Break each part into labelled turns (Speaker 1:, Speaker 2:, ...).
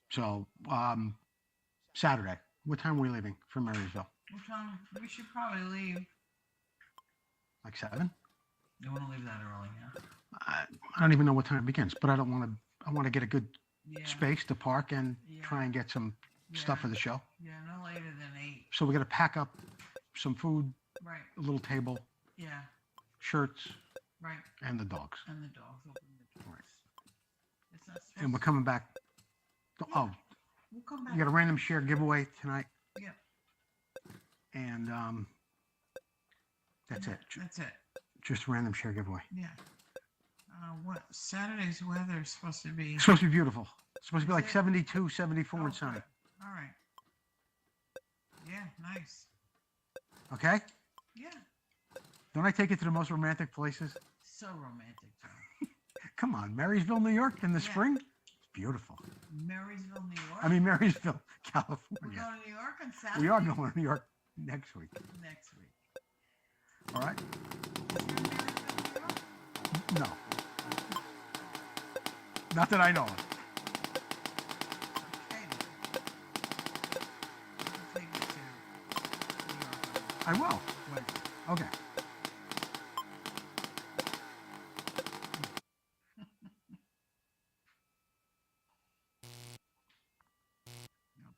Speaker 1: So Saturday. What time are we leaving from Marysville?
Speaker 2: What time? We should probably leave.
Speaker 1: Like 7?
Speaker 2: You want to leave that early, yeah?
Speaker 1: I don't even know what time it begins, but I don't want to. I want to get a good
Speaker 2: Yeah.
Speaker 1: space to park and
Speaker 2: Yeah.
Speaker 1: try and get some stuff for the show.
Speaker 2: Yeah, no later than 8.
Speaker 1: So we got to pack up some food,
Speaker 2: Right.
Speaker 1: a little table,
Speaker 2: Yeah.
Speaker 1: shirts,
Speaker 2: Right.
Speaker 1: and the dogs.
Speaker 2: And the dogs. Open the doors.
Speaker 1: Right.
Speaker 2: It's not supposed
Speaker 1: And we're coming back. Oh,
Speaker 2: We'll come back.
Speaker 1: you got a random share giveaway tonight.
Speaker 2: Yeah.
Speaker 1: And that's it.
Speaker 2: That's it.
Speaker 1: Just a random share giveaway.
Speaker 2: Yeah. What Saturday's weather is supposed to be?
Speaker 1: It's supposed to be beautiful. It's supposed to be
Speaker 2: Is
Speaker 1: like
Speaker 2: it?
Speaker 1: 72, 74 and sunny.
Speaker 2: Good. All right. Yeah, nice.
Speaker 1: Okay?
Speaker 2: Yeah.
Speaker 1: Don't I take you to the most romantic places?
Speaker 2: So romantic, John.
Speaker 1: Come on, Marysville, New York in the
Speaker 2: Yeah.
Speaker 1: spring? It's beautiful.
Speaker 2: Marysville, New York.
Speaker 1: I mean, Marysville,
Speaker 2: We're
Speaker 1: California.
Speaker 2: going to New York on Saturday.
Speaker 1: We are going to New York next week.
Speaker 2: Next week.
Speaker 1: All right?
Speaker 2: Is there a Marysville, New York?
Speaker 1: No. Not that I know of.
Speaker 2: Okay. I'll take you to New York.
Speaker 1: I will.
Speaker 2: Wednesday.
Speaker 1: Okay.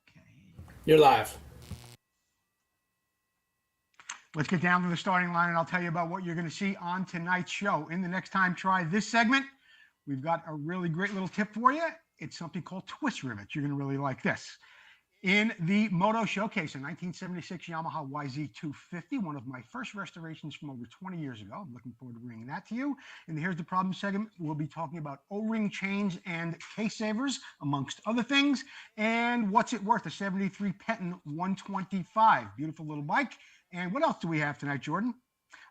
Speaker 2: Okay.
Speaker 3: You're live.
Speaker 1: Let's get down to the starting line and I'll tell you about what you're going to see on tonight's show. In the Next Time Try This segment, we've got a really great little tip for you. It's something called twist rivets. You're going to really like this. In the Moto Showcase, a 1976 Yamaha YZ250, one of my first restorations from over 20 years ago. I'm looking forward to bringing that to you. In the Here's the Problem segment, we'll be talking about O-ring chains and case savers, amongst other things. And what's it worth? A 73 Penton 125. Beautiful little bike. And what else do we have tonight, Jordan?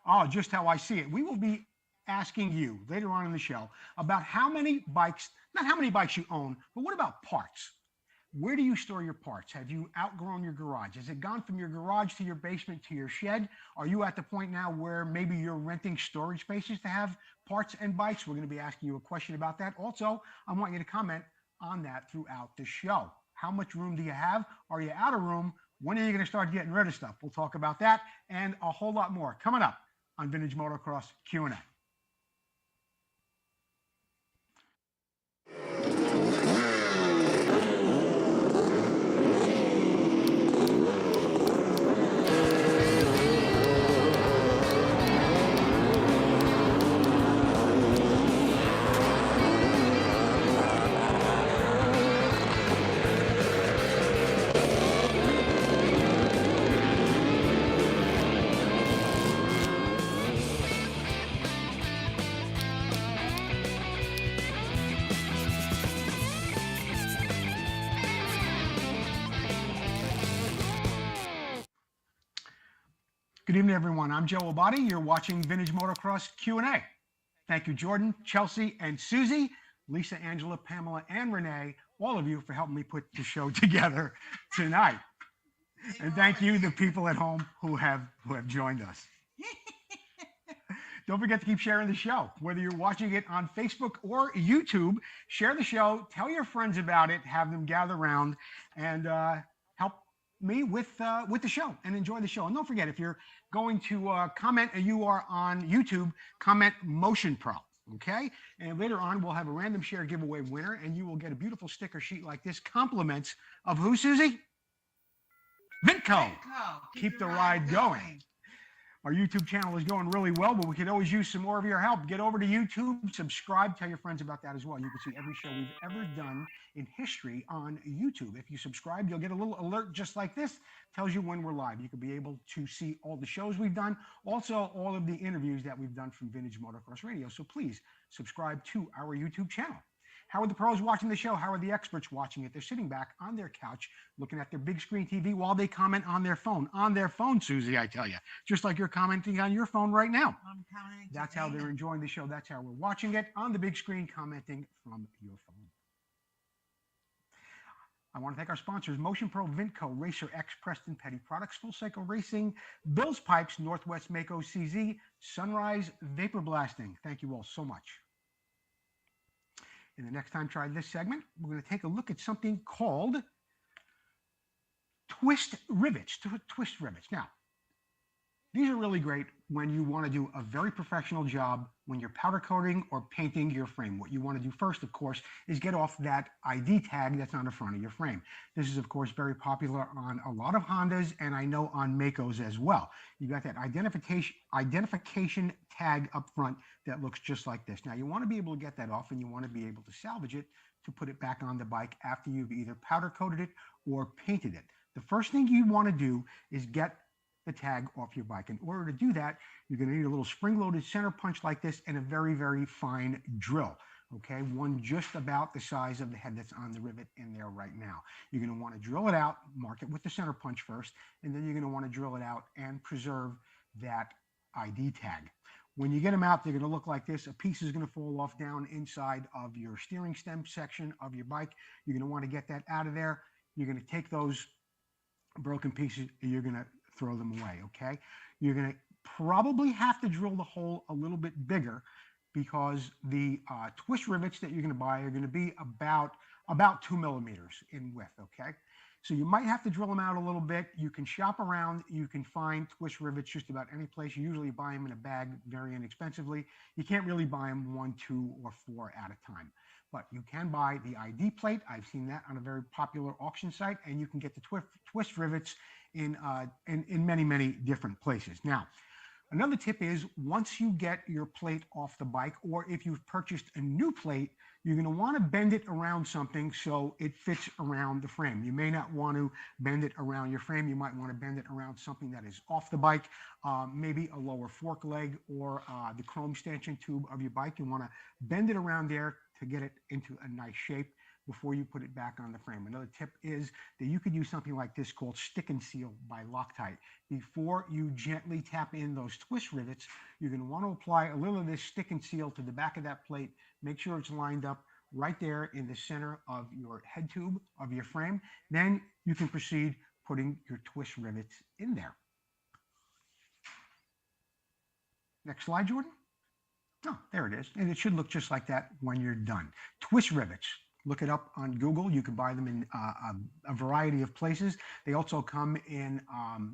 Speaker 1: Oh, just how I see it. We will be asking you later on in the show about how many bikes, not how many bikes you own, but what about parts? Where do you store your parts? Have you outgrown your garage? Has it gone from your garage to your basement to your shed? Are you at the point now where maybe you're renting storage spaces to have parts and bikes? We're going to be asking you a question about that. Also, I want you to comment on that throughout the show. How much room do you have? Are you out of room? When are you going to start getting rid of stuff? We'll talk about that and a whole lot more coming up on Vintage Motocross Q&A. Good evening, everyone. I'm Joe Abadi. You're watching Vintage Motocross Q&A. Thank you, Jordan, Chelsea, and Susie, Lisa, Angela, Pamela, and Renee, all of you for helping me put the show together tonight. And thank you, the people at home who have joined us. Don't forget to keep sharing the show. Whether you're watching it on Facebook or YouTube, share the show, tell your friends about it, have them gather around, and help me with the show and enjoy the show. And don't forget, if you're going to comment and you are on YouTube, comment Motion Pro, okay? And later on, we'll have a random share giveaway winner, and you will get a beautiful sticker sheet like this, compliments of who, Susie? Vinco. Keep the ride going. Our YouTube channel is going really well, but we could always use some more of your help. Get over to YouTube, subscribe, tell your friends about that as well. You can see every show we've ever done in history on YouTube. If you subscribe, you'll get a little alert just like this, tells you when we're live. You can be able to see all the shows we've done, also all of the interviews that we've done from Vintage Motocross Radio. So please subscribe to our YouTube channel. How are the pros watching the show? How are the experts watching it? They're sitting back on their couch, looking at their big screen TV while they comment on their phone. On their phone, Susie, I tell you. Just like you're commenting on your phone right now.
Speaker 2: I'm commenting.
Speaker 1: That's how they're enjoying the show. That's how we're watching it on the big screen, commenting from your phone. I want to thank our sponsors, Motion Pro, Vinco, Racer X, Preston Petty Products, Full Cycle Racing, Bill's Pipes, Northwest Mako CZ, Sunrise Vapor Blasting. Thank you all so much. In the next time try this segment, we're going to take a look at something called twist rivets. Twist rivets. Now, these are really great when you want to do a very professional job when you're powder coating or painting your frame. What you want to do first, of course, is get off that ID tag that's on the front of your frame. This is, of course, very popular on a lot of Hondas and I know on Makos as well. You got that identification tag up front that looks just like this. Now, you want to be able to get that off and you want to be able to salvage it to put it back on the bike after you've either powder coated it or painted it. The first thing you want to do is get the tag off your bike. In order to do that, you're going to need a little spring-loaded center punch like this and a very, very fine drill. Okay, one just about the size of the head that's on the rivet in there right now. You're going to want to drill it out, mark it with the center punch first, and then you're going to want to drill it out and preserve that ID tag. When you get them out, they're going to look like this. A piece is going to fall off down inside of your steering stem section of your bike. You're going to want to get that out of there. You're going to take those broken pieces and you're going to throw them away, okay? You're going to probably have to drill the hole a little bit bigger because the twist rivets that you're going to buy are going to be about 2 millimeters in width, okay? So you might have to drill them out a little bit. You can shop around. You can find twist rivets just about any place. You usually buy them in a bag very inexpensively. You can't really buy them 1, 2, or 4 at a time. But you can buy the ID plate. I've seen that on a very popular auction site, and you can get the twist rivets in many, many different places. Now, another tip is once you get your plate off the bike, or if you've purchased a new plate, you're going to want to bend it around something so it fits around the frame. You may not want to bend it around your frame. You might want to bend it around something that is off the bike, maybe a lower fork leg or the chrome stanchion tube of your bike. You want to bend it around there to get it into a nice shape before you put it back on the frame. Another tip is that you could use something like this called Stick and Seal by Loctite. Before you gently tap in those twist rivets, you're going to want to apply a little of this Stick and Seal to the back of that plate. Make sure it's lined up right there in the center of your head tube of your frame. Then you can proceed putting your twist rivets in there. Next slide, Jordan. Oh, there it is. And it should look just like that when you're done. Twist rivets. Look it up on Google. You can buy them in a variety of places. They also come in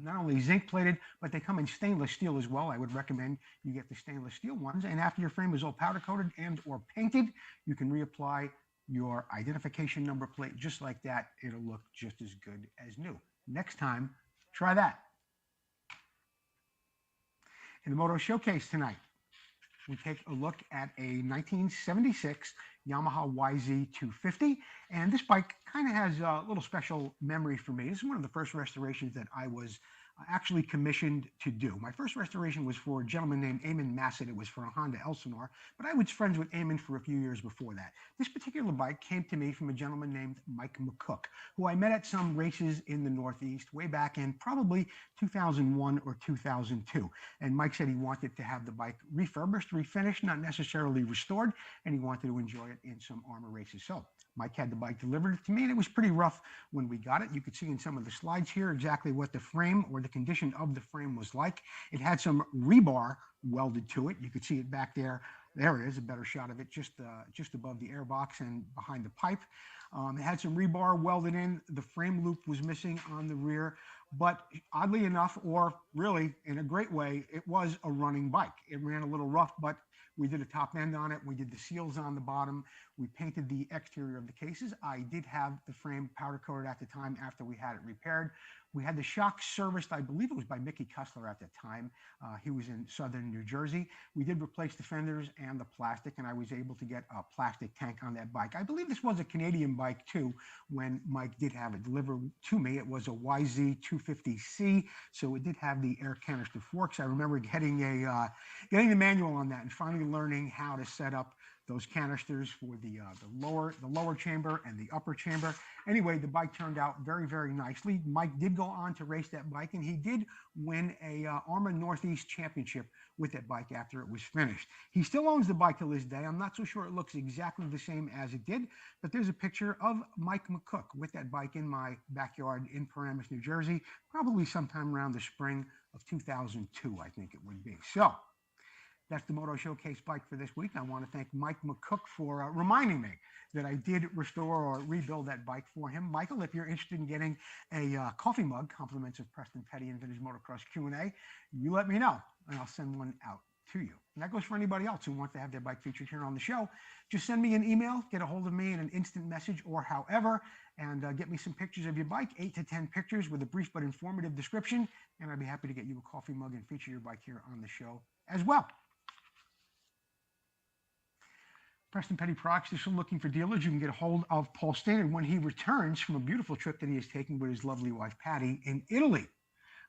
Speaker 1: not only zinc plated, but they come in stainless steel as well. I would recommend you get the stainless steel ones. And after your frame is all powder coated and or painted, you can reapply your identification number plate just like that. It'll look just as good as new. Next time, try that. In the Moto Showcase tonight, we take a look at a 1976 Yamaha YZ250. And this bike kind of has a little special memory for me. This is one of the first restorations that I was actually commissioned to do. My first restoration was for a gentleman named Eamon Massett. It was for a Honda Elsinore, but I was friends with Eamon for a few years before that. This particular bike came to me from a gentleman named Mike McCook, who I met at some races in the Northeast way back in probably 2001 or 2002. And Mike said he wanted to have the bike refurbished, refinished, not necessarily restored, and he wanted to enjoy it in some armor races. So Mike had the bike delivered to me, and it was pretty rough when we got it. You could see in some of the slides here exactly what the frame or the condition of the frame was like. It had some rebar welded to it. You could see it back there. There it is, a better shot of it, just above the airbox and behind the pipe. It had some rebar welded in. The frame loop was missing on the rear, but oddly enough, or really in a great way, it was a running bike. It ran a little rough, but we did a top end on it. We did the seals on the bottom. We painted the exterior of the cases. I did have the frame powder coated at the time after we had it repaired. We had the shock serviced, I believe it was by Mickey Cussler at the time. He was in southern New Jersey. We did replace the fenders and the plastic, and I was able to get a plastic tank on that bike. I believe this was a Canadian bike too when Mike did have it delivered to me. It was a YZ250C, so it did have the air canister forks. I remember getting the manual on that and finally learning how to set up those canisters for the lower chamber and the upper chamber. Anyway, the bike turned out very, very nicely. Mike did go on to race that bike, and he did win a ARMA Northeast Championship with that bike after it was finished. He still owns the bike to this day. I'm not so sure it looks exactly the same as it did, but there's a picture of Mike McCook with that bike in my backyard in Paramus, New Jersey, probably sometime around the spring of 2002, I think it would be. So That's the Moto Showcase bike for this week. I want to thank Mike McCook for reminding me that I did restore or rebuild that bike for him. Michael, if you're interested in getting a coffee mug, compliments of Preston Petty and Vintage Motocross Q&A, you let me know, and I'll send one out to you. And that goes for anybody else who wants to have their bike featured here on the show. Just send me an email, get a hold of me in an instant message or however, and get me some pictures of your bike, 8 to 10 pictures with a brief but informative description, and I'd be happy to get you a coffee mug and feature your bike here on the show as well. Preston Petty Products is still looking for dealers. You can get a hold of Paul Stannard when he returns from a beautiful trip that he is taking with his lovely wife, Patty, in Italy.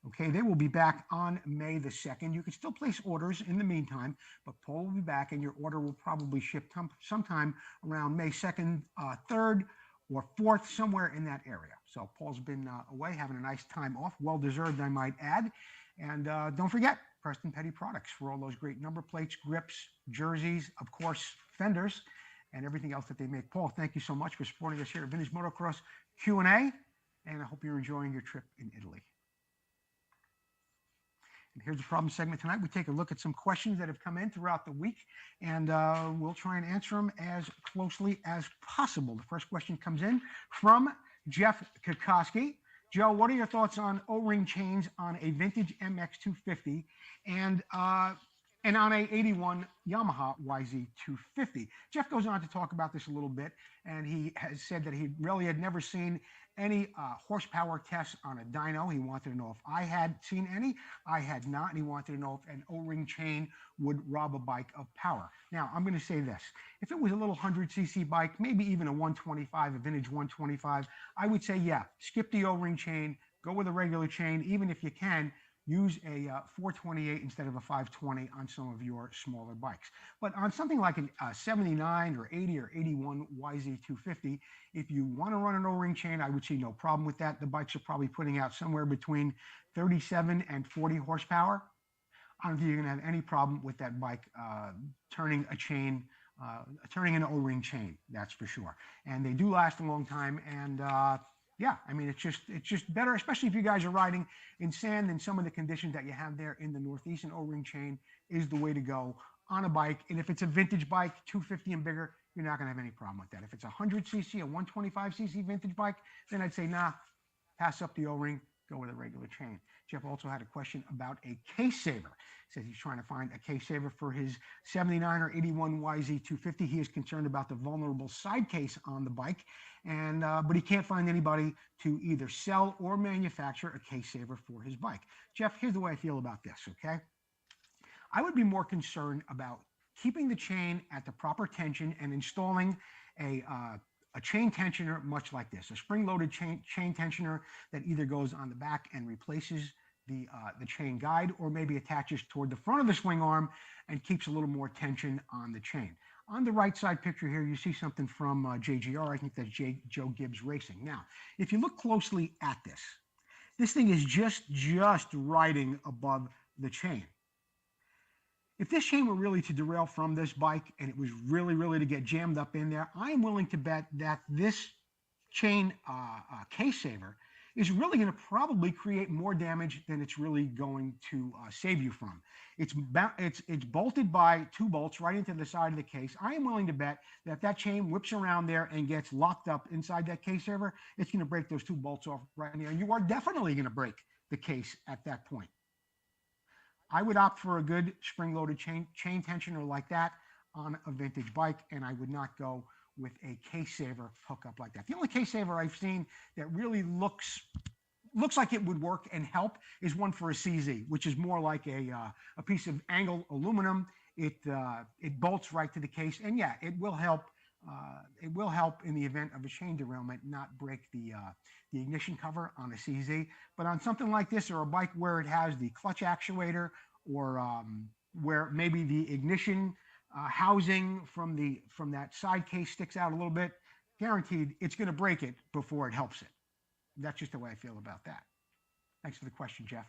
Speaker 1: Okay, they will be back on May the 2nd. You can still place orders in the meantime, but Paul will be back, and your order will probably ship sometime around May 2nd, 3rd, or 4th, somewhere in that area. So Paul's been away, having a nice time off, well-deserved, I might add. And don't forget, Preston Petty Products for all those great number plates, grips, jerseys, of course, fenders, and everything else that they make. Paul, thank you so much for supporting us here at Vintage Motocross Q&A, and I hope you're enjoying your trip in Italy. And here's the problem segment tonight. We take a look at some questions that have come in throughout the week, and we'll try and answer them as closely as possible. The first question comes in from Jeff Kokoski. Joe, what are your thoughts on O-ring chains on a vintage MX250 and on a 81 Yamaha YZ250? Jeff goes on to talk about this a little bit, and he has said that he really had never seen any horsepower tests on a dyno. He wanted to know if I had seen any. I had not, and he wanted to know if an O-ring chain would rob a bike of power. Now, I'm going to say this. If it was a little 100cc bike, maybe even a 125, a vintage 125, I would say, yeah, skip the O-ring chain, go with a regular chain. Even if you can, use a 428 instead of a 520 on some of your smaller bikes. But on something like a 79 or 80 or 81 YZ250, if you want to run an O-ring chain, I would see no problem with that. The bikes are probably putting out somewhere between 37 and 40 horsepower. I don't think you're going to have any problem with that bike turning a chain, turning an O-ring chain, that's for sure. And they do last a long time, and yeah, I mean, it's just better, especially if you guys are riding in sand and some of the conditions that you have there in the Northeast. An O-ring chain is the way to go on a bike. And if it's a vintage bike, 250 and bigger, you're not going to have any problem with that. If it's a 100cc, a 125cc vintage bike, then I'd say, nah, pass up the O-ring, go with a regular chain. Jeff also had a question about a case saver. Says he's trying to find a case saver for his 79 or 81 YZ250. He is concerned about the vulnerable side case on the bike, and but he can't find anybody to either sell or manufacture a case saver for his bike. Jeff, here's the way I feel about this, okay? I would be more concerned about keeping the chain at the proper tension and installing a chain tensioner much like this, a spring-loaded chain tensioner that either goes on the back and replaces the chain guide, or maybe attaches toward the front of the swing arm and keeps a little more tension on the chain. On the right side picture here, you see something from JGR. I think that's Joe Gibbs Racing. Now, if you look closely at this, this thing is just riding above the chain. If this chain were really to derail from this bike and it was really to get jammed up in there, I'm willing to bet that this chain case saver is really going to probably create more damage than it's really going to save you from. It's bolted by 2 bolts right into the side of the case. I am willing to bet that if that chain whips around there and gets locked up inside that case saver, it's going to break those 2 bolts off right in there. And you are definitely going to break the case at that point. I would opt for a good spring-loaded chain tensioner like that on a vintage bike, and I would not go with a case saver hookup like that. The only case saver I've seen that really looks like it would work and help is one for a CZ, which is more like a piece of angled aluminum. It bolts right to the case, and yeah, it will help. It will help in the event of a chain derailment, not break the ignition cover on a CZ. But on something like this, or a bike where it has the clutch actuator, or where maybe the ignition housing from that side case sticks out a little bit, guaranteed it's going to break it before it helps it. That's just the way I feel about that. Thanks for the question, Jeff.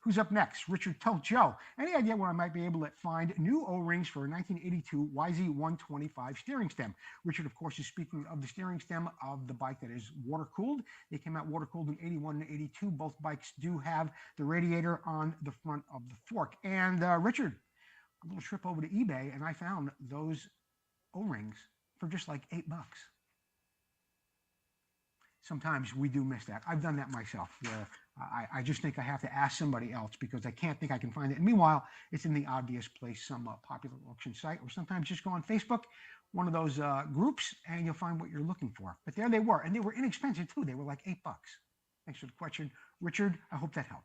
Speaker 1: Who's up next? Richard told Joe, any idea where I might be able to find new O-rings for a 1982 YZ125 steering stem? Richard, of course, is speaking of the steering stem of the bike that is water-cooled. They came out water-cooled in 81 and 82. Both bikes do have the radiator on the front of the fork. And Richard, a little trip over to eBay and I found those O-rings for just like $8. Sometimes we do miss that. I've done that myself where I just think I have to ask somebody else because I can't think I can find it. And meanwhile, it's in the obvious place, some popular auction site, or sometimes just go on Facebook, one of those groups, and you'll find what you're looking for. But there they were, and they were inexpensive too. They were like $8. Thanks for the question, Richard. I hope that helped.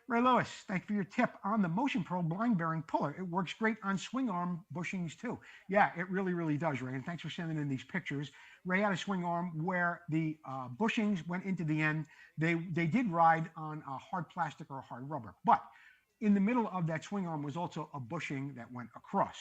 Speaker 1: Ray Lewis, thank you for your tip on the Motion Pro blind bearing puller. It works great on swing arm bushings too. Yeah, it really, really does, Ray. And thanks for sending in these pictures. Ray had a swing arm where the bushings went into the end. They did ride on hard plastic or hard rubber, but in the middle of that swing arm was also a bushing that went across.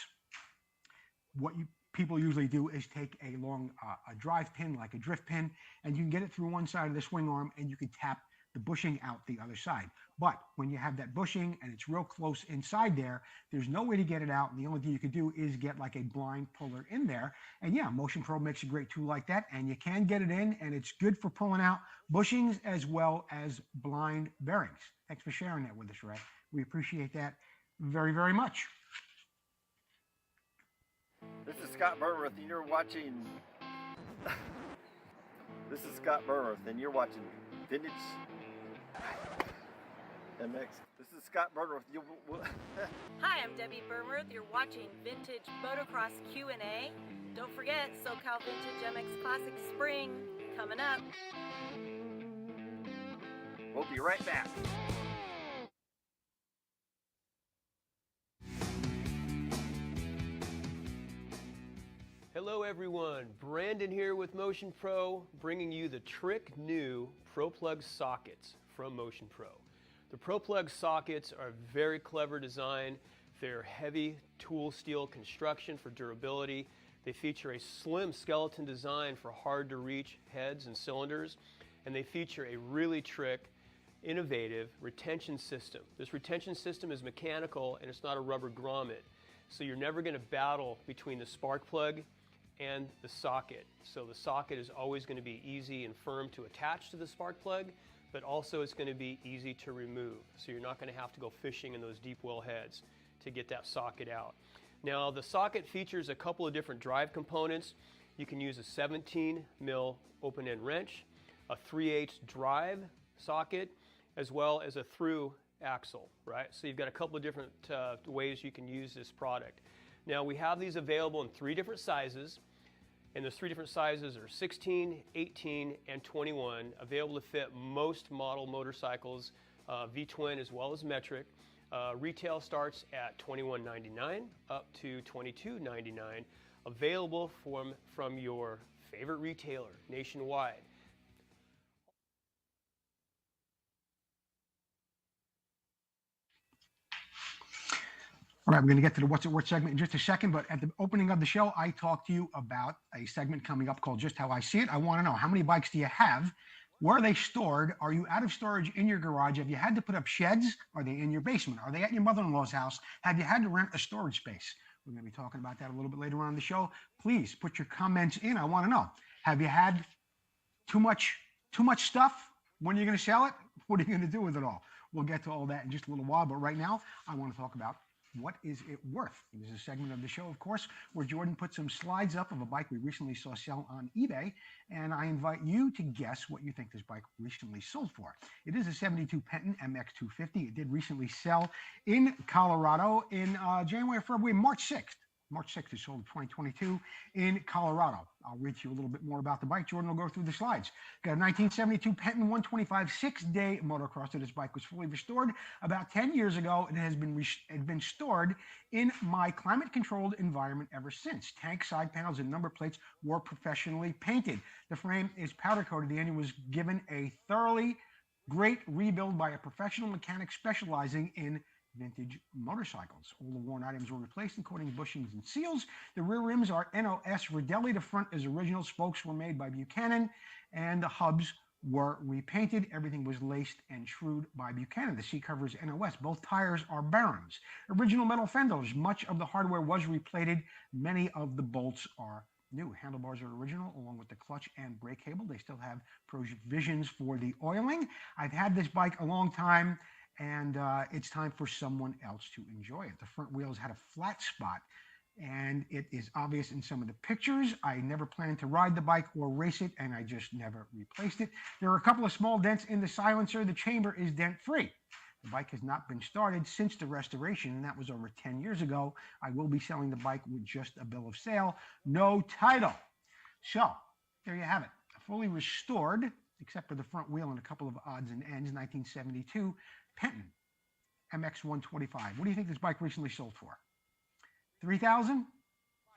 Speaker 1: What people usually do is take a long a drive pin, like a drift pin, and you can get it through one side of the swing arm and you can tap the bushing out the other side. But when you have that bushing and it's real close inside there, there's no way to get it out. And the only thing you can do is get like a blind puller in there. And yeah, Motion Pro makes a great tool like that. And you can get it in, and it's good for pulling out bushings as well as blind bearings. Thanks for sharing that with us, Ray. We appreciate that very, very much.
Speaker 3: This is Scott Burnworth, and you're watching. This is Scott Burnworth, and you're watching Vintage MX. This is Scott Burnworth.
Speaker 4: Hi, I'm Debbie Burnworth. You're watching Vintage Motocross Q&A. Don't forget SoCal Vintage MX Classic Spring coming up.
Speaker 3: We'll be right back.
Speaker 5: Hello everyone, Brandon here with Motion Pro, bringing you the Trick New Pro Plug sockets from Motion Pro. The Pro Plug sockets are a very clever design. They're heavy tool steel construction for durability. They feature a slim skeleton design for hard to reach heads and cylinders, and they feature a really innovative retention system. This retention system is mechanical and it's not a rubber grommet, so you're never going to battle between the spark plug and the socket. So the socket is always going to be easy and firm to attach to the spark plug, but also it's going to be easy to remove. So you're not going to have to go fishing in those deep well heads to get that socket out. Now the socket features a couple of different drive components. You can use a 17 mil open end wrench, a 3/8 drive socket, as well as a through axle, right? So you've got a couple of different ways you can use this product. Now we have these available in 3 different sizes, and those 3 different sizes are 16, 18, and 21, available to fit most model motorcycles, V-twin as well as metric. Retail starts at $21.99 up to $22.99, available from your favorite retailer nationwide.
Speaker 1: All right, we're going to get to the What's It Worth segment in just a second, but at the opening of the show, I talked to you about a segment coming up called Just How I See It. I want to know, how many bikes do you have? Where are they stored? Are you out of storage in your garage? Have you had to put up sheds? Are they in your basement? Are they at your mother-in-law's house? Have you had to rent a storage space? We're going to be talking about that a little bit later on in the show. Please put your comments in. I want to know, have you had too much stuff? When are you going to sell it? What are you going to do with it all? We'll get to all that in just a little while, but right now, I want to talk about what is it worth? This is a segment of the show, of course, where Jordan put some slides up of a bike we recently saw sell on eBay, and I invite you to guess what you think this bike recently sold for. It is a 72 Penton MX250. It did recently sell in Colorado in January, February, March 6th. March 6th, it sold in 2022 in Colorado. I'll read to you a little bit more about the bike. Jordan will go through the slides. Got a 1972 Penton 125 6-day motocross. This bike was fully restored about 10 years ago and has been stored in my climate-controlled environment ever since. Tank side panels and number plates were professionally painted. The frame is powder-coated. The engine was given a thoroughly great rebuild by a professional mechanic specializing in vintage motorcycles. All the worn items were replaced, including bushings and seals. The rear rims are NOS Rodelli. The front is original. Spokes were made by Buchanan, and the hubs were repainted. Everything was laced and trued by Buchanan. The seat cover is NOS. Both tires are Barons. Original metal fenders. Much of the hardware was replated. Many of the bolts are new. Handlebars are original, along with the clutch and brake cable. They still have provisions for the oiling. I've had this bike a long time, and it's time for someone else to enjoy it. The front wheels had a flat spot, and it is obvious in some of the pictures. I never planned to ride the bike or race it, and I just never replaced it. There are a couple of small dents in the silencer. The chamber is dent-free. The bike has not been started since the restoration, and that was over 10 years ago. I will be selling the bike with just a bill of sale, no title. So there you have it, fully restored, except for the front wheel and a couple of odds and ends, 1972 Penton MX 125. What do you think this bike recently sold for? $3,000?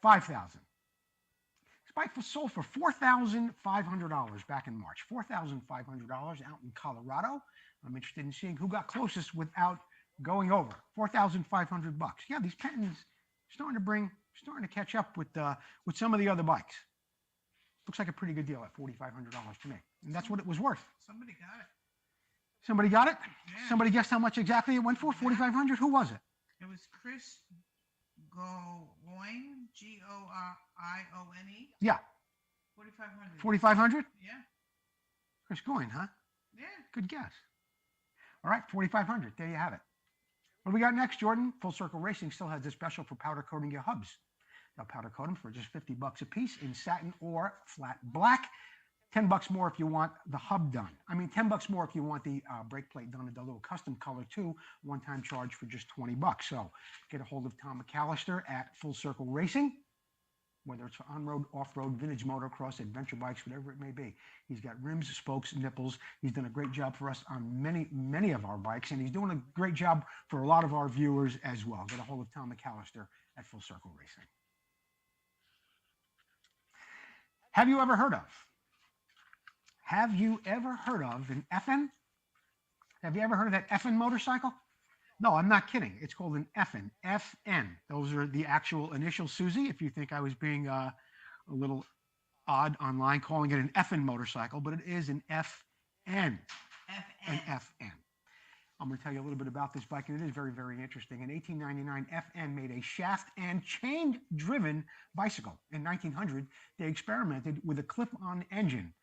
Speaker 1: $5,000. This bike was sold for $4,500 back in March. $4,500 out in Colorado. I'm interested in seeing who got closest without going over. $4,500 bucks. Yeah, these Pentons starting to catch up with some of the other bikes. Looks like a pretty good deal at $4,500 to me, and that's what it was worth.
Speaker 2: Somebody got it.
Speaker 1: Somebody got it?
Speaker 2: Yeah.
Speaker 1: Somebody guessed how much exactly it went for? $4,500. Who was it?
Speaker 2: It was Chris Goine, G-O-I-O-N-E.
Speaker 1: Yeah.
Speaker 2: 4,500.
Speaker 1: 4,500.
Speaker 2: Yeah.
Speaker 1: Chris Goine, huh?
Speaker 2: Yeah.
Speaker 1: Good guess. All right, 4,500. There you have it. What do we got next, Jordan? Full Circle Racing still has a special for powder coating your hubs. They'll powder coat them for just $50 a piece in satin or flat black. $10 more if you want the hub done. I mean, $10 more if you want the brake plate done in the little custom color too. One-time charge for just $20. So get a hold of Tom McAllister at Full Circle Racing, whether it's for on-road, off-road, vintage motocross, adventure bikes, whatever it may be. He's got rims, spokes, nipples. He's done a great job for us on many of our bikes, and he's doing a great job for a lot of our viewers as well. Get a hold of Tom McAllister at Full Circle Racing. Have you ever heard of an FN? Have you ever heard of that FN motorcycle? No, I'm not kidding. It's called an FN. FN. Those are the actual initials, Susie, if you think I was being a little odd online calling it an FN motorcycle, but it is an FN. An FN. I'm going to tell you a little bit about this bike, and it is very, very interesting. In 1899, FN made a shaft and chain-driven bicycle. In 1900, they experimented with a clip-on engine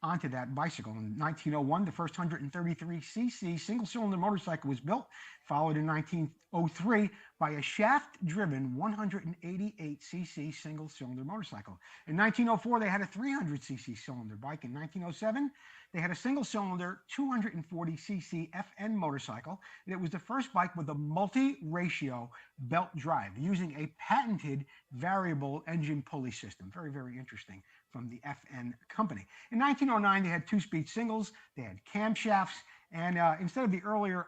Speaker 1: onto that bicycle. In 1901, the first 133cc single-cylinder motorcycle was built, followed in 1903 by a shaft-driven 188cc single-cylinder motorcycle. In 1904, they had a 300cc cylinder bike. In 1907, they had a single-cylinder 240cc FN motorcycle, and it was the first bike with a multi-ratio belt drive using a patented variable engine pulley system. Very, very interesting from the FN company. In 1909, they had two-speed singles, they had camshafts, and instead of the earlier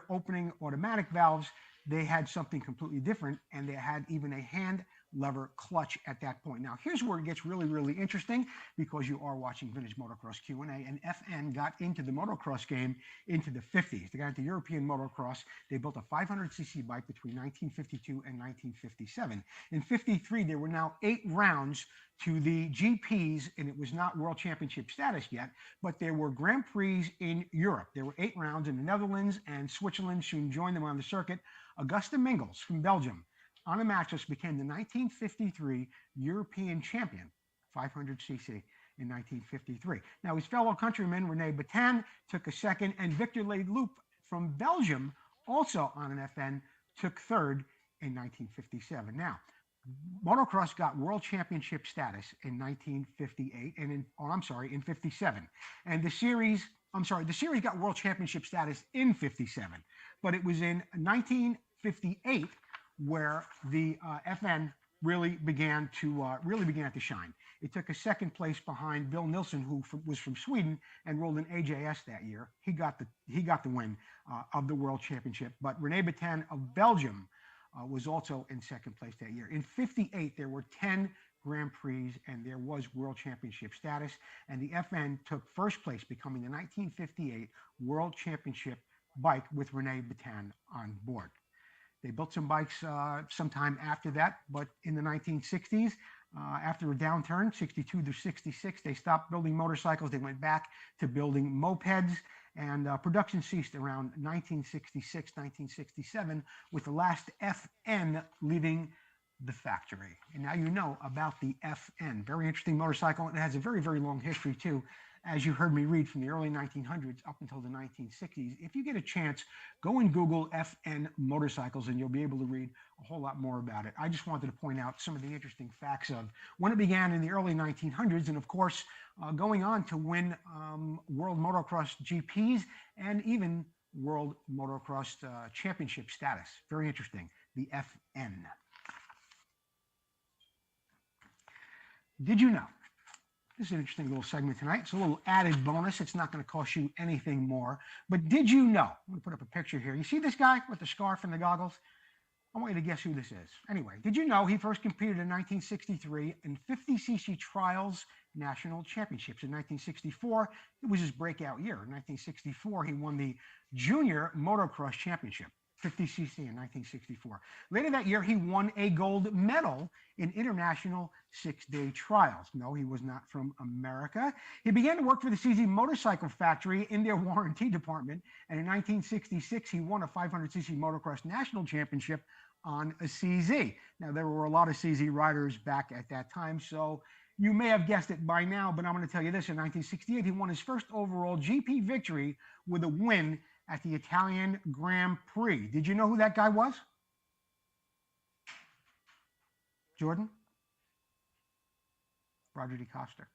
Speaker 1: opening automatic valves, they had something completely different, and they had even a hand lever clutch at that point. Now, here's where it gets really, really interesting, because you are watching Vintage Motocross Q&A, and FN got into the motocross game into the 50s. They got into European motocross. They built a 500cc bike between 1952 and 1957. In 53, there were now 8 rounds to the GPs, and it was not World Championship status yet, but there were Grand Prix in Europe. There were 8 rounds in the Netherlands, and Switzerland soon joined them on the circuit. Augusta Mingles from Belgium on a mattress became the 1953 European champion, 500cc in 1953. Now, his fellow countryman, Rene Batin, took a second, and Victor Leloup from Belgium, also on an FN, took third in 1957. Now, motocross got world championship status in 1958, and in 57. And the series got world championship status in 57, but it was in 1958 where the FN really began to shine. It took a second place behind Bill Nilsson, who was from Sweden and rolled an AJS that year. He got the win of the World Championship. But Rene Batin of Belgium was also in second place that year. In 58, there were 10 Grand Prix, and there was World Championship status. And the FN took first place, becoming the 1958 World Championship bike with Rene Batin on board. They built some bikes sometime after that, but in the 1960s, after a downturn, 62 to 66, they stopped building motorcycles. They went back to building mopeds, and production ceased around 1966, 1967, with the last FN leaving the factory. And now you know about the FN. Very interesting motorcycle. It has a very, very long history, too. as you heard me read, from the early 1900s up until the 1960s. If you get a chance, go and Google FN motorcycles and you'll be able to read a whole lot more about it. I just wanted to point out some of the interesting facts of when it began in the early 1900s, and of course, going on to win World Motocross GPs and even World Motocross Championship status. Very interesting, the FN. Did you know? This is an interesting little segment tonight. It's a little added bonus. It's not going to cost you anything more. But did you know? I'm going to put up a picture here. You see this guy with the scarf and the goggles? I want you to guess who this is. Anyway, did you know he first competed in 1963 in 50cc Trials National Championships? In 1964, it was his breakout year. In 1964, he won the Junior Motocross Championship, 50cc in 1964. Later that year, he won a gold medal in international 6-day trials. No, he was not from America. He began to work for the CZ Motorcycle Factory in their warranty department. And in 1966, he won a 500cc motocross national championship on a CZ. Now, there were a lot of CZ riders back at that time, so you may have guessed it by now, but I'm going to tell you this. In 1968, he won his first overall GP victory with a win at the Italian Grand Prix. Did you know who that guy was? Jordan? Roger DeCoster.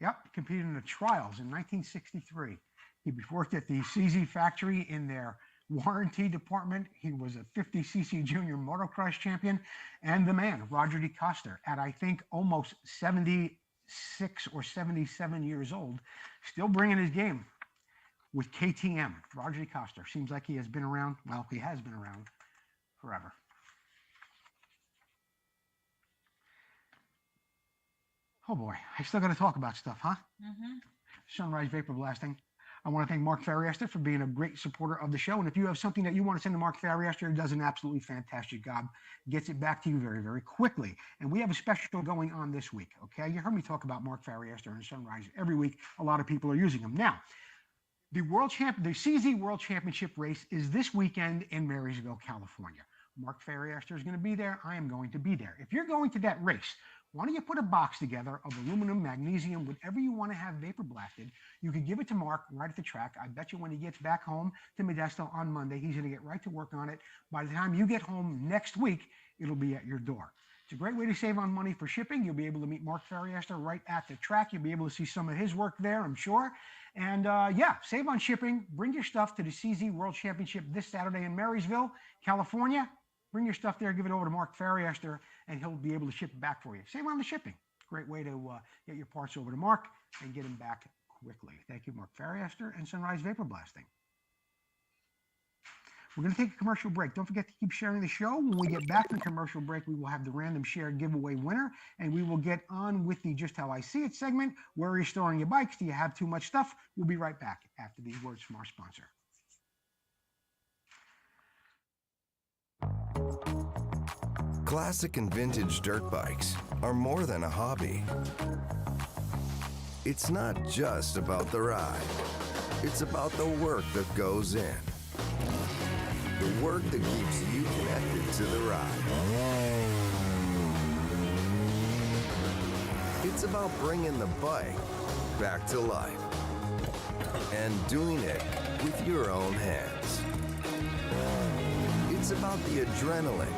Speaker 1: Yep, competed in the trials in 1963. He worked at the CZ factory in their warranty department. He was a 50cc junior motocross champion, and the man, Roger DeCoster, at I think almost 76 or 77 years old, still bringing his game with KTM. Roger DeCoster. Seems like he has been around, well, he has been around forever. Oh boy, I still got to talk about stuff, huh?
Speaker 2: Mm-hmm.
Speaker 1: Sunrise vapor blasting. I want to thank Mark Farriester for being a great supporter of the show. And if you have something that you want to send to Mark Farriester, he does an absolutely fantastic job, gets it back to you very, very quickly. And we have a special going on this week, okay? You heard me talk about Mark Farriester and Sunrise every week. A lot of people are using him. Now, the CZ World Championship race is this weekend in Marysville, California. Mark Farriester is going to be there. I am going to be there. If you're going to that race, why don't you put a box together of aluminum, magnesium, whatever you want to have vapor blasted. You could give it to Mark right at the track. I bet you when he gets back home to Modesto on Monday, he's going to get right to work on it. By the time you get home next week, it'll be at your door. It's a great way to save on money for shipping. You'll be able to meet Mark Farriester right at the track. You'll be able to see some of his work there, I'm sure. And yeah, save on shipping. Bring your stuff to the CZ World Championship this Saturday in Marysville, California. Bring your stuff there, give it over to Mark Farriester, and he'll be able to ship it back for you. Save on the shipping. Great way to get your parts over to Mark and get them back quickly. Thank you, Mark Farriester and Sunrise Vapor Blasting. We're going to take a commercial break. Don't forget to keep sharing the show. When we get back from commercial break, we will have the random share giveaway winner, and we will get on with the Just How I See It segment. Where are you storing your bikes? Do you have too much stuff? We'll be right back after these words from our sponsor.
Speaker 6: Classic and vintage dirt bikes are more than a hobby. It's not just about the ride. It's about the work that goes in. The work that keeps you connected to the ride. It's about bringing the bike back to life and doing it with your own hands. It's about the adrenaline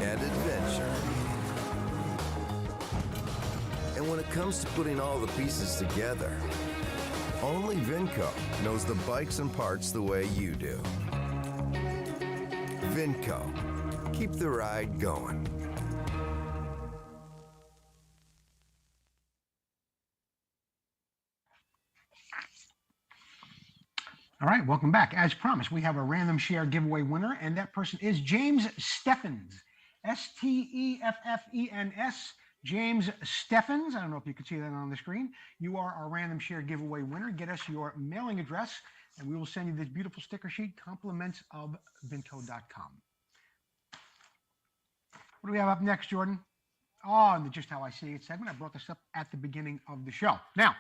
Speaker 6: and adventure. And when it comes to putting all the pieces together, only Vinco knows the bikes and parts the way you do. Vinco, keep the ride going.
Speaker 1: All right, welcome back. As promised, we have a random share giveaway winner, and that person is James Steffens. S-T-E-F-F-E-N-S. James Steffens. I don't know if you can see that on the screen. You are our random share giveaway winner. Get us your mailing address, and we will send you this beautiful sticker sheet, compliments of Vinco.com. What do we have up next, Jordan? Oh, and the Just How I See It segment. I brought this up at the beginning of the show. Now,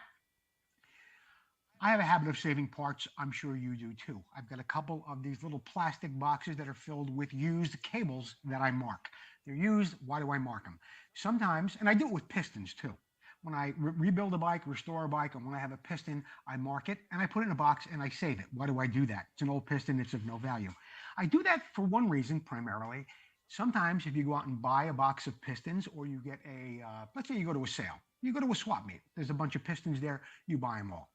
Speaker 1: I have a habit of saving parts. I'm sure you do too. I've got a couple of these little plastic boxes that are filled with used cables that I mark. They're used. Why do I mark them? Sometimes, and I do it with pistons too. when I rebuild a bike, restore a bike, and when I have a piston, I mark it and I put it in a box and I save it. Why do I do that? It's an old piston. It's of no value. I do that for one reason primarily. Sometimes if you go out and buy a box of pistons, or you get let's say you go to a sale, you go to a swap meet, there's a bunch of pistons there, you buy them all.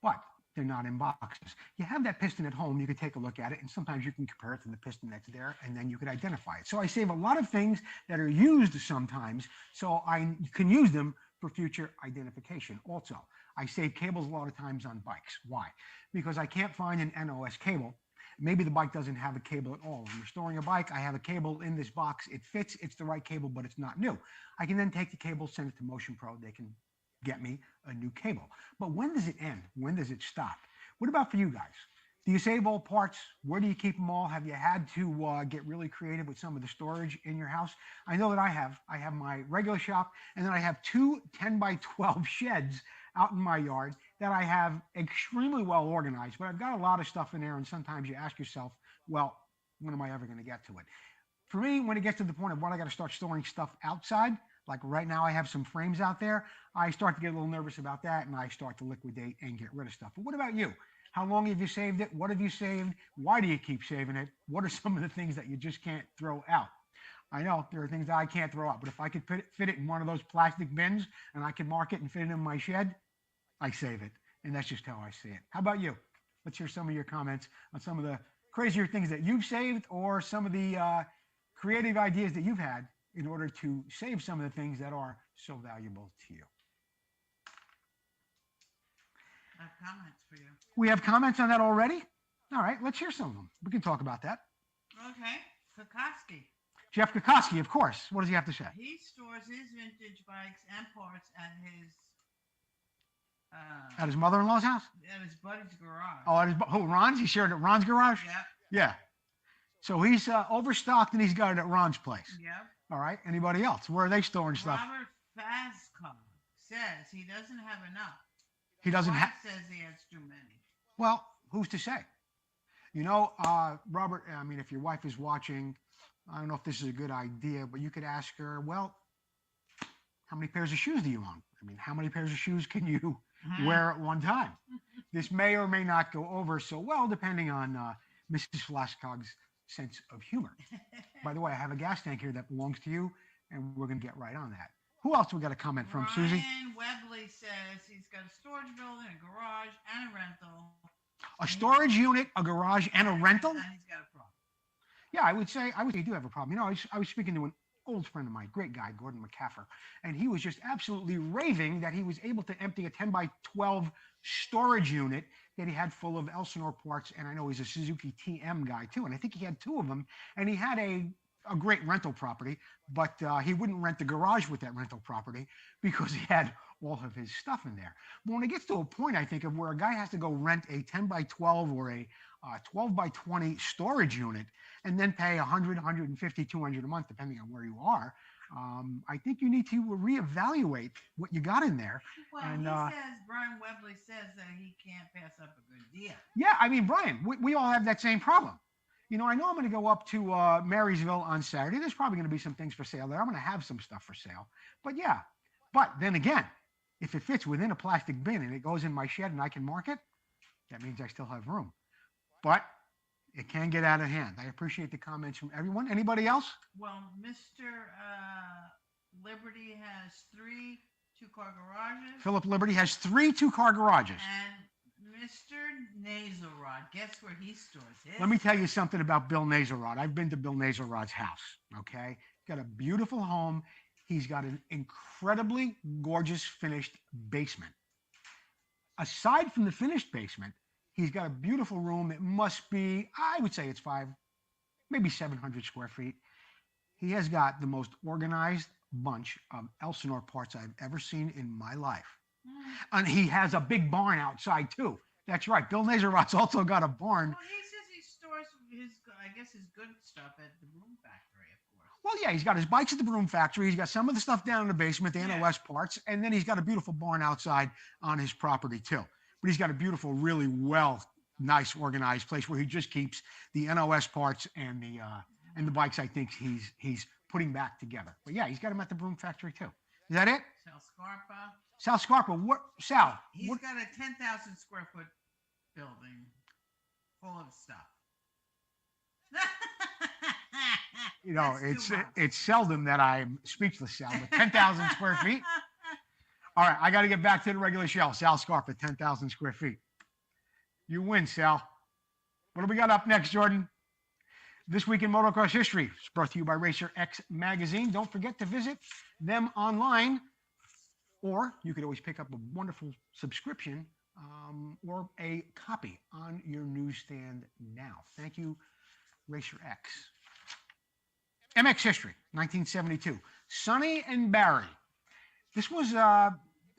Speaker 1: But they're not in boxes. You have that piston at home, you can take a look at it, and sometimes you can compare it to the piston that's there, and then you can identify it. So I save a lot of things that are used sometimes, so I can use them for future identification. Also, I save cables a lot of times on bikes. Why? Because I can't find an NOS cable. Maybe the bike doesn't have a cable at all. I'm restoring a bike, I have a cable in this box, it fits, it's the right cable, but it's not new. I can then take the cable, send it to Motion Pro, they can get me a new cable. But when does it end? When does it stop? What about for you guys? Do you save all parts? Where do you keep them all? Have you had to get really creative with some of the storage in your house? I know that I have. I have my regular shop, and then I have two 10x12 sheds out in my yard that I have extremely well organized, but I've got a lot of stuff in there, and sometimes you ask yourself, well, when am I ever going to get to it? For me, when it gets to the point of when I got to start storing stuff outside, like right now I have some frames out there, I start to get a little nervous about that, and I start to liquidate and get rid of stuff. But what about you? How long have you saved it? What have you saved? Why do you keep saving it? What are some of the things that you just can't throw out? I know there are things that I can't throw out, but if I could fit it in one of those plastic bins and I can mark it and fit it in my shed, I save it. And that's just how I see it. How about you? Let's hear some of your comments on some of the crazier things that you've saved, or some of the creative ideas that you've had in order to save some of the things that are so valuable to you.
Speaker 2: I have comments for you.
Speaker 1: We have comments on that already? All right, let's hear some of them. We can talk about that.
Speaker 2: Okay. Kokoski.
Speaker 1: Jeff Kokoski, of course. What does he have to say?
Speaker 2: He stores his vintage bikes and parts
Speaker 1: At his mother-in-law's house?
Speaker 2: at his buddy's garage.
Speaker 1: Oh, Ron's? He shared at Ron's garage?
Speaker 2: Yep.
Speaker 1: Yeah. So he's overstocked and he's got it at Ron's place.
Speaker 2: Yep.
Speaker 1: All right. Anybody else? Where are they storing stuff?
Speaker 2: Robert Fazcon says he doesn't have enough.
Speaker 1: He doesn't have.
Speaker 2: Says he has too many.
Speaker 1: Well, who's to say? You know, Robert, I mean, if your wife is watching, I don't know if this is a good idea, but you could ask her, well, how many pairs of shoes do you own? I mean, how many pairs of shoes can you wear at one time? This may or may not go over so well, depending on Mrs. Flaskog's sense of humor. By the way, I have a gas tank here that belongs to you, and we're going to get right on that. Who else we got a comment from, Susie?
Speaker 2: Ryan Webley says he's got a storage building, a garage, and a rental.
Speaker 1: A storage unit, a garage, and a rental?
Speaker 2: And he's got a problem.
Speaker 1: Yeah, I would say you do have a problem. You know, I was speaking to an old friend of mine, great guy, Gordon McCaffer, and he was just absolutely raving that he was able to empty a 10x12 storage unit that he had full of Elsinore parts, and I know he's a Suzuki TM guy too, and I think he had two of them, and he had a great rental property, but he wouldn't rent the garage with that rental property because he had all of his stuff in there. But when it gets to a point, I think, of where a guy has to go rent a 10x12 or a 12x20 storage unit and then pay $100, $150, $200 a month, depending on where you are, I think you need to reevaluate what you got in there.
Speaker 2: Well,
Speaker 1: and,
Speaker 2: Brian Webley says that he can't pass up a good deal.
Speaker 1: Yeah, I mean, Brian, we all have that same problem. You know, I know I'm going to go up to Marysville on Saturday. There's probably going to be some things for sale there. I'm going to have some stuff for sale. But yeah, but then again, if it fits within a plastic bin and it goes in my shed and I can mark it, that means I still have room. But it can get out of hand. I appreciate the comments from everyone. Anybody else?
Speaker 2: Well, Mr. Liberty has 3 two-car garages.
Speaker 1: Philip Liberty has 3 two-car garages.
Speaker 2: And Mr. Nasalrod, guess where he stores his?
Speaker 1: Let me tell you something about Bill Nasalrod. I've been to Bill Nasalrod's house, okay? Got a beautiful home. He's got an incredibly gorgeous finished basement. Aside from the finished basement, he's got a beautiful room. It must be, I would say it's 500, maybe 700 square feet. He has got the most organized bunch of Elsinore parts I've ever seen in my life. And he has a big barn outside too. That's right. Bill Nasalrod's also got a barn.
Speaker 2: Well, he says he stores his good stuff at the Broom Factory, of course.
Speaker 1: Well, yeah, he's got his bikes at the Broom Factory. He's got some of the stuff down in the basement, the NOS parts, and then he's got a beautiful barn outside on his property too. But he's got a beautiful, really nice, organized place where he just keeps the NOS parts and the bikes. I think he's putting back together. But yeah, he's got them at the Broom Factory too. Is that it?
Speaker 2: Sal Scarpa.
Speaker 1: Sal Scarpa. What, Sal?
Speaker 2: He's
Speaker 1: What,
Speaker 2: got a 10,000 square foot building full of stuff.
Speaker 1: you know,
Speaker 2: That's too much.
Speaker 1: it's seldom that I'm speechless, Sal, but 10,000 square feet. All right, I got to get back to the regular show. Sal Scarpa, 10,000 square feet. You win, Sal. What do we got up next, Jordan? This Week in Motocross History is brought to you by Racer X Magazine. Don't forget to visit them online, or you could always pick up a wonderful subscription or a copy on your newsstand now. Thank you, Racer X. MX History, 1972. Sonny and Barry. This was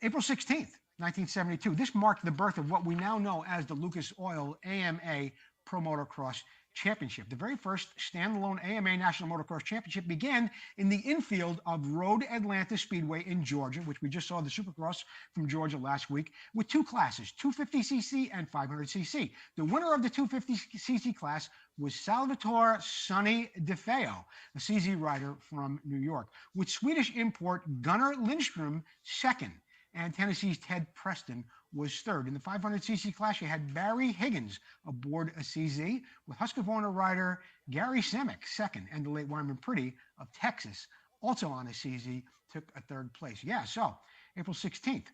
Speaker 1: April 16th, 1972. This marked the birth of what we now know as the Lucas Oil AMA Pro Motocross Championship. The very first standalone AMA National Motocross Championship began in the infield of Road Atlanta Speedway in Georgia, which we just saw the Supercross from Georgia last week, with two classes, 250cc and 500cc. The winner of the 250cc class was Salvatore Sonny DeFeo, a CZ rider from New York, with Swedish import Gunnar Lindström second, and Tennessee's Ted Preston was third. In the 500cc class, you had Barry Higgins aboard a CZ, with Husqvarna rider Gary Semick second, and the late Wyman Pretty of Texas, also on a CZ, took a third place. Yeah, so April 16th.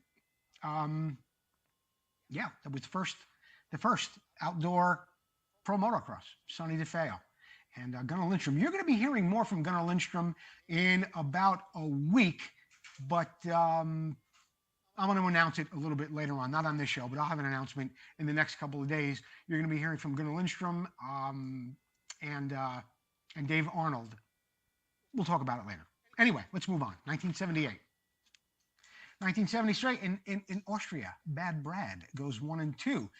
Speaker 1: Yeah, that was the first outdoor pro motocross, Sonny DeFeo. And Gunnar Lindström. You're going to be hearing more from Gunnar Lindström in about a week, but I'm going to announce it a little bit later on, not on this show, but I'll have an announcement in the next couple of days. You're going to be hearing from Gunnar Lindström and Dave Arnold. We'll talk about it later. Anyway, let's move on. 1978. 1970 straight in Austria, Bad Brad goes 1-2.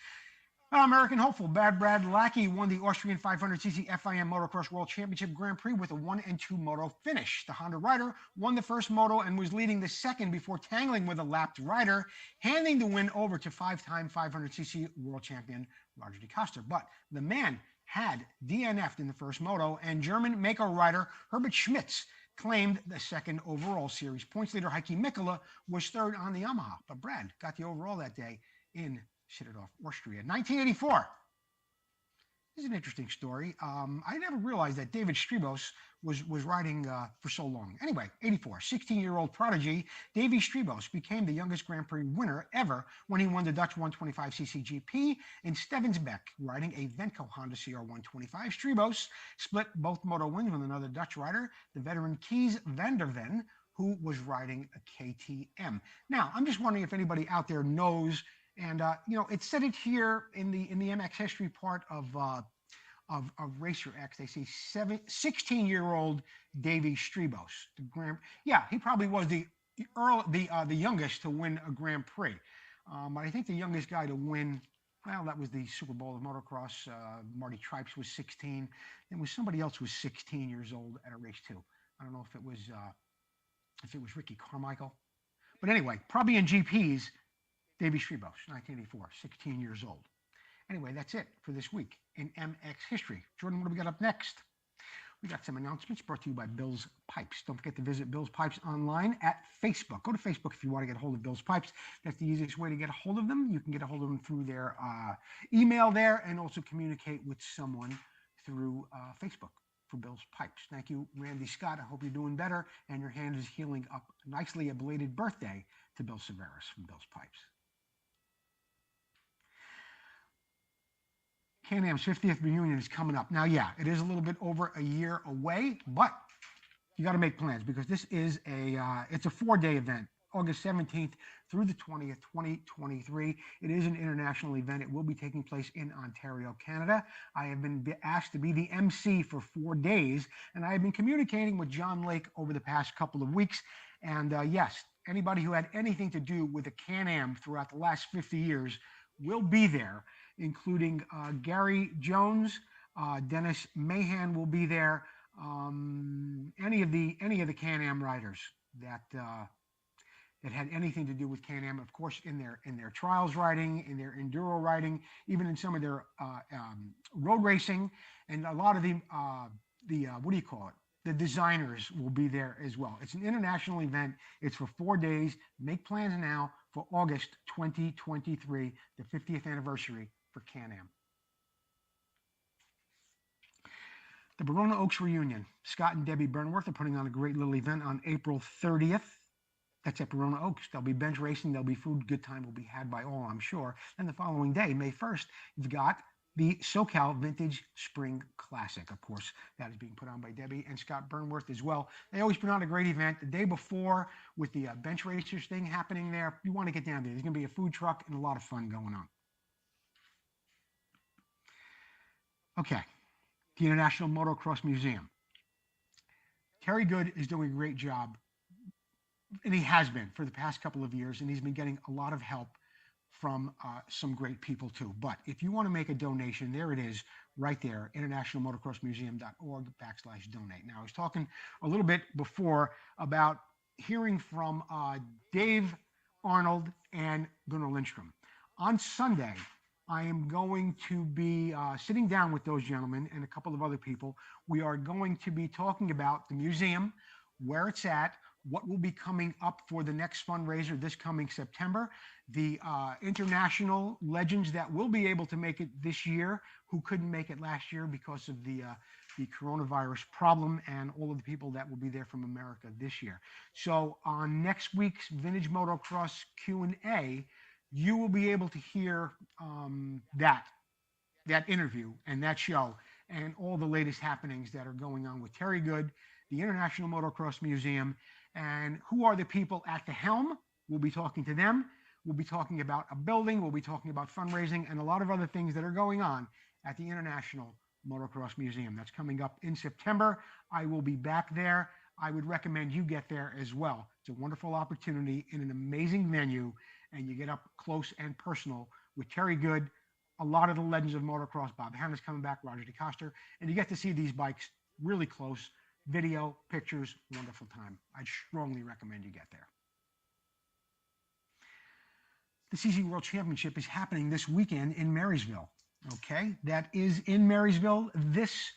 Speaker 1: American hopeful Bad Brad Lackey won the Austrian 500cc FIM Motocross World Championship Grand Prix with a 1-2 moto finish. The Honda rider won the first moto and was leading the second before tangling with a lapped rider, handing the win over to five-time 500cc world champion Roger DeCoster. But the man had DNF'd in the first moto, and German Mako rider Herbert Schmitz claimed the second overall series. Points leader Heikki Mikkola was third on the Yamaha, but Brad got the overall that day in Schitteldorf, Austria. 1984. This is an interesting story. I never realized that David Strebos was riding for so long. Anyway, 84, 16-year-old prodigy Davy Strebos became the youngest Grand Prix winner ever when he won the Dutch 125cc GP in Stevensbeck, riding a Venco Honda CR 125. Strebos split both moto wins with another Dutch rider, the veteran Kees van der Ven, who was riding a KTM. Now, I'm just wondering if anybody out there knows. And you know, it said it here in the MX history part of Racer X. They say 16-year-old Davy Strebos. Yeah, he probably was the youngest to win a Grand Prix. But I think the youngest guy to win, well, that was the Super Bowl of motocross. Marty Tripes was 16. There was somebody else who was 16 years old at a race too. I don't know if it was Ricky Carmichael, but anyway, probably in GPs. Davy Strebos, 1984, 16 years old. Anyway, that's it for this week in MX history. Jordan, what do we got up next? We got some announcements brought to you by Bill's Pipes. Don't forget to visit Bill's Pipes online at Facebook. Go to Facebook if you want to get a hold of Bill's Pipes. That's the easiest way to get a hold of them. You can get a hold of them through their email there, and also communicate with someone through Facebook for Bill's Pipes. Thank you, Randy Scott. I hope you're doing better and your hand is healing up nicely. A belated birthday to Bill Severus from Bill's Pipes. Can-Am's 50th reunion is coming up. Now, yeah, it is a little bit over a year away, but you got to make plans because this is it's a 4-day event, August 17th through the 20th, 2023. It is an international event. It will be taking place in Ontario, Canada. I have been asked to be the MC for 4 days, and I have been communicating with John Lake over the past couple of weeks. And yes, anybody who had anything to do with the Can-Am throughout the last 50 years will be there, including Gary Jones, Dennis Mahan will be there. Any of the Can-Am riders that had anything to do with Can-Am, of course, in their trials riding, in their enduro riding, even in some of their road racing, and a lot of the what do you call it? the designers will be there as well. It's an international event. It's for 4 days. Make plans now for August 2023, the 50th anniversary for Can-Am. The Barona Oaks Reunion. Scott and Debbie Burnworth are putting on a great little event on April 30th. That's at Barona Oaks. There'll be bench racing. There'll be food. Good time will be had by all, I'm sure. And the following day, May 1st, you've got the SoCal Vintage Spring Classic. Of course, that is being put on by Debbie and Scott Burnworth as well. They always put on a great event. The day before, with the bench racers thing happening there, you want to get down there. There's going to be a food truck and a lot of fun going on. Okay, the International Motocross Museum. Terry Good is doing a great job, and he has been for the past couple of years, and he's been getting a lot of help from some great people too. But if you want to make a donation, there it is right there, internationalmotocrossmuseum.org/donate. Now, I was talking a little bit before about hearing from Dave Arnold and Gunnar Lindstrom. On Sunday, I am going to be sitting down with those gentlemen and a couple of other people. We are going to be talking about the museum, where it's at, what will be coming up for the next fundraiser this coming September, the international legends that will be able to make it this year who couldn't make it last year because of the coronavirus problem, and all of the people that will be there from America this year. So on next week's Vintage Motocross Q&A, you will be able to hear that interview and that show and all the latest happenings that are going on with Terry Good, the International Motocross Museum, and who are the people at the helm. We'll be talking to them. We'll be talking about a building. We'll be talking about fundraising and a lot of other things that are going on at the International Motocross Museum. That's coming up in September. I will be back there. I would recommend you get there as well. It's a wonderful opportunity in an amazing venue, and you get up close and personal with Terry Good, a lot of the legends of motocross. Bob Hannah's coming back, Roger DeCoster, and you get to see these bikes really close. Video, pictures, wonderful time. I'd strongly recommend you get there. The CZ World Championship is happening this weekend in Marysville. Okay, that is in Marysville this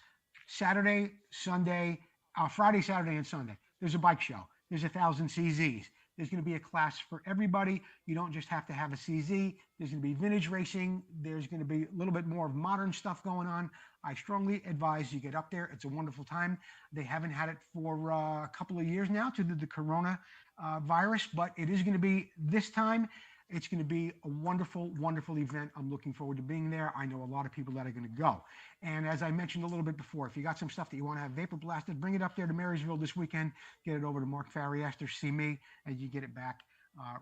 Speaker 1: Saturday, Sunday, Friday, Saturday, and Sunday. There's a bike show. There's 1,000 CZs. There's going to be a class for everybody. You don't just have to have a CZ. There's going to be vintage racing. There's going to be a little bit more of modern stuff going on. I strongly advise you get up there. It's a wonderful time. They haven't had it for a couple of years now due to the corona virus, but it is going to be this time. It's going to be a wonderful, wonderful event. I'm looking forward to being there. I know a lot of people that are going to go. And as I mentioned a little bit before, if you got some stuff that you want to have vapor blasted, bring it up there to Marysville this weekend. Get it over to Mark Farriaster, see me, and you get it back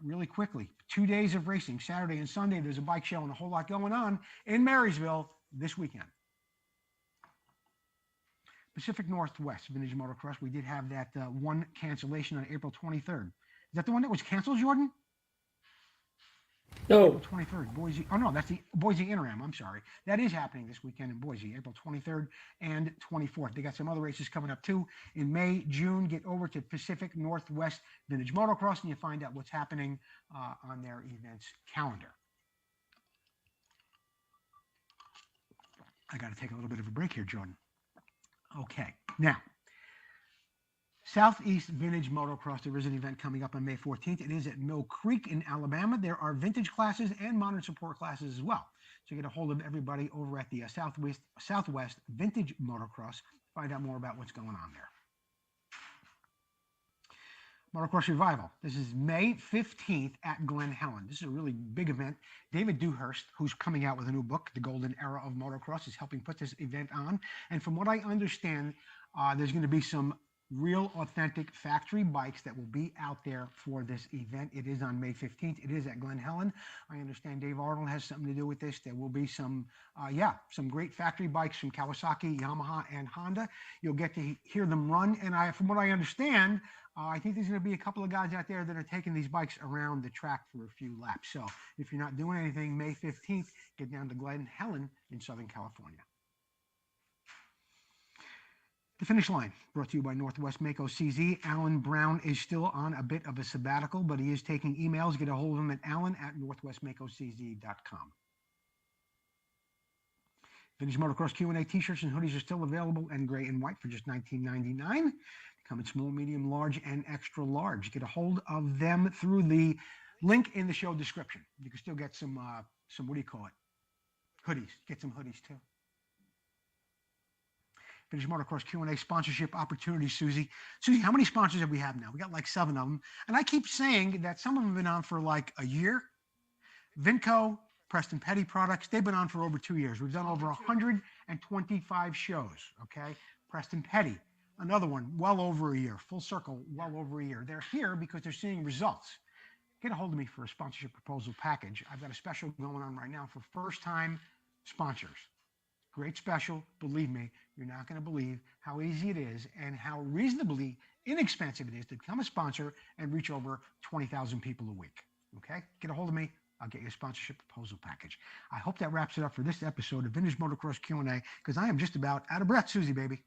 Speaker 1: really quickly. 2 days of racing, Saturday and Sunday. There's a bike show and a whole lot going on in Marysville this weekend. Pacific Northwest Vintage Motocross. We did have that one cancellation on April 23rd. Is that the one that was canceled, Jordan?
Speaker 7: No.
Speaker 1: April 23rd, Boise. Oh, no, that's the Boise Interim. I'm sorry. That is happening this weekend in Boise, April 23rd and 24th. They got some other races coming up, too. In May, June, get over to Pacific Northwest Vintage Motocross, and you find out what's happening on their events calendar. I got to take a little bit of a break here, Jordan. Okay. Now, Southeast Vintage Motocross, there is an event coming up on May 14th. It is at Mill Creek in Alabama. There are vintage classes and modern support classes as well. So you get a hold of everybody over at the Southwest Vintage Motocross. Find out more about what's going on there. Motocross Revival. This is May 15th at Glen Helen. This is a really big event. David Dewhurst, who's coming out with a new book, The Golden Era of Motocross, is helping put this event on. And from what I understand, there's going to be some real authentic factory bikes that will be out there for this event. It is on May 15th. It is at Glen Helen. I understand Dave Arnold has something to do with this. There will be some great factory bikes from Kawasaki, Yamaha, and Honda. You'll get to hear them run. And from what I understand, I think there's going to be a couple of guys out there that are taking these bikes around the track for a few laps. So if you're not doing anything, May 15th, get down to Glen Helen in Southern California. The Finish Line, brought to you by Northwest Mako CZ. Alan Brown is still on a bit of a sabbatical, but he is taking emails. Get a hold of him at alan@northwestmakocz.com. Vintage Motocross Q&A t-shirts and hoodies are still available in gray and white for just $19.99. Come in small, medium, large, and extra large. Get a hold of them through the link in the show description. You can still get some what do you call it? Hoodies. Get some hoodies too. Vintage Motocross Q&A sponsorship opportunities, Susie. Susie, how many sponsors have we had now? We got like 7 of them. And I keep saying that some of them have been on for like a year. Vinco, Preston Petty Products, they've been on for over 2 years. We've done over 125 shows, okay? Preston Petty, another one, well over a year. Full circle, well over a year. They're here because they're seeing results. Get a hold of me for a sponsorship proposal package. I've got a special going on right now for first-time sponsors. Great special. Believe me, you're not going to believe how easy it is and how reasonably inexpensive it is to become a sponsor and reach over 20,000 people a week. Okay? Get a hold of me. I'll get you a sponsorship proposal package. I hope that wraps it up for this episode of Vintage Motocross Q&A because I am just about out of breath, Susie, baby.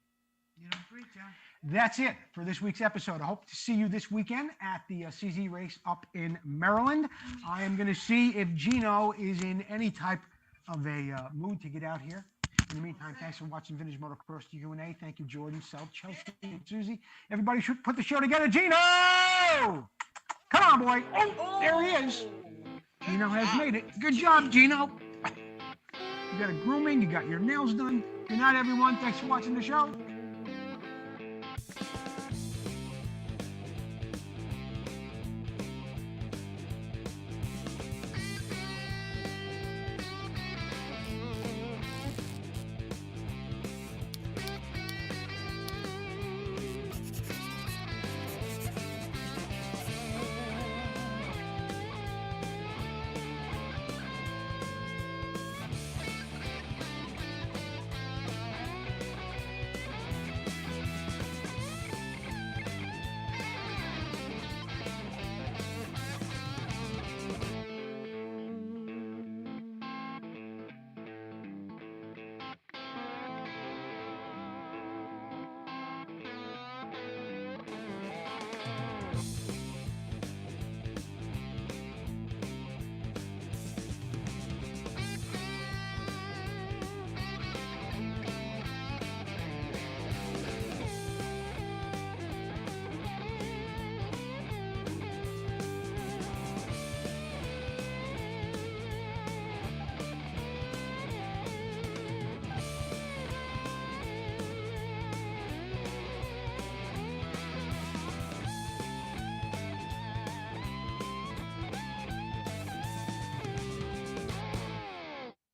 Speaker 2: You don't breathe, John.
Speaker 1: That's it for this week's episode. I hope to see you this weekend at the CZ race up in Maryland. I am going to see if Gino is in any type of a mood to get out here. In the meantime, thanks for watching Vintage Motocross Q&A. Thank you, Jordan, Sel, Chelsea, and Susie. Everybody should put the show together. Gino! Come on, boy. Oh, there he is. Gino has made it. Good job, Gino. You got a grooming. You got your nails done. Good night, everyone. Thanks for watching the show.